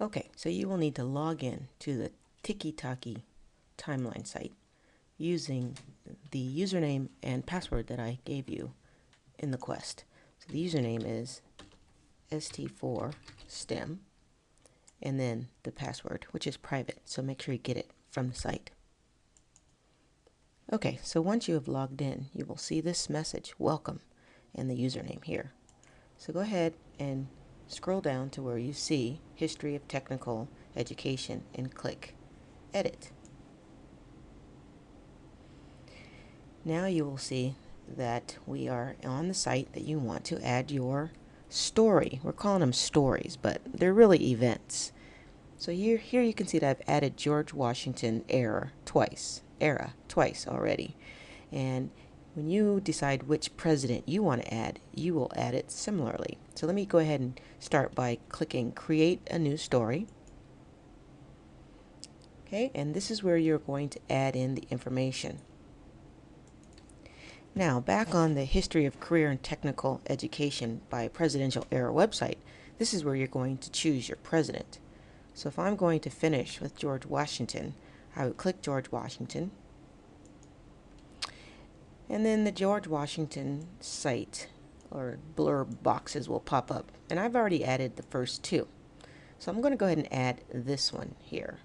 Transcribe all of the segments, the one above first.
Okay, so you will need to log in to the Tiki-Taki timeline site using the username and password that I gave you in the quest. So the username is ST4STEM and then the password, which is private, so make sure you get it from the site. Okay, so once you have logged in, you will see this message, welcome, and the username here. So go ahead and scroll down to where you see History of Technical Education and click Edit. Now you will see that we are on the site that you want to add your story. We're calling them stories, but they're really events. So here you can see that I've added George Washington era twice already. And when you decide which president you want to add, you will add it similarly. So let me go ahead and start by clicking Create a New Story. Okay, and this is where you're going to add in the information. Now, back on the History of Career and Technical Education by Presidential Era website, this is where you're going to choose your president. So if I'm going to finish with George Washington, I would click George Washington. And then the George Washington site or blurb boxes will pop up. And I've already added the first two. So I'm going to go ahead and add this one here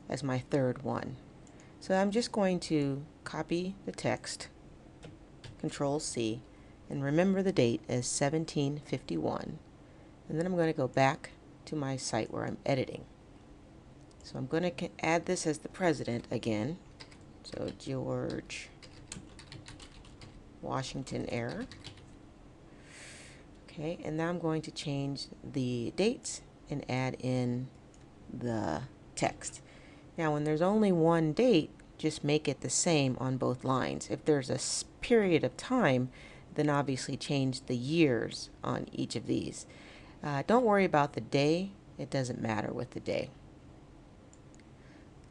as my third one. So I'm just going to copy the text, Control C, and remember the date as 1751. And then I'm going to go back to my site where I'm editing. So I'm going to add this as the president again. So George Washington era. Okay, and now I'm going to change the dates and add in the text. Now when there's only one date, just make it the same on both lines. If there's a period of time, then obviously change the years on each of these. Don't worry about the day. It doesn't matter with the day.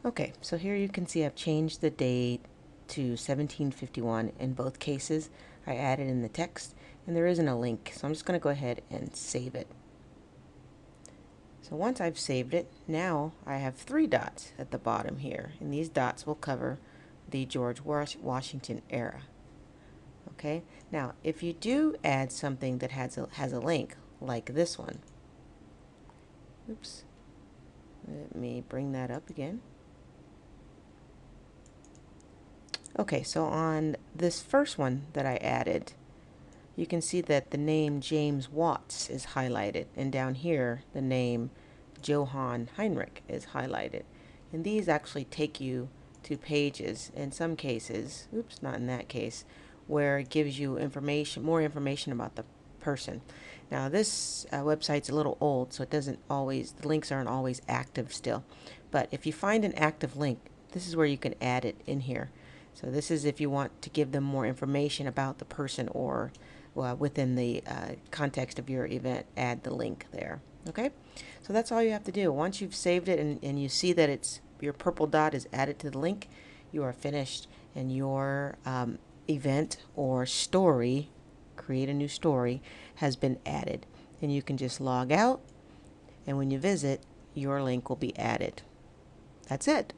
Okay, so here you can see I've changed the date to 1751 in both cases. I added in the text, and there isn't a link, so I'm just going to go ahead and save it. So once I've saved it, now I have 3 dots at the bottom here, and these dots will cover the George Washington era. Okay, now if you do add something that has a link, like this one. Oops. Let me bring that up again. Okay, so on this first one that I added, you can see that the name James Watts is highlighted, and down here the name Johann Heinrich is highlighted. And these actually take you to pages in some cases, oops, not in that case, where it gives you information, more information about the person. Now this website's a little old, so it doesn't always, the links aren't always active still. But if you find an active link, this is where you can add it in here. So this is if you want to give them more information about the person, or within the context of your event, add the link there. Okay, so that's all you have to do. Once you've saved it and you see that it's your purple dot is added to the link, you are finished, and your event or story, create a new story, has been added. And you can just log out, and when you visit, your link will be added. That's it.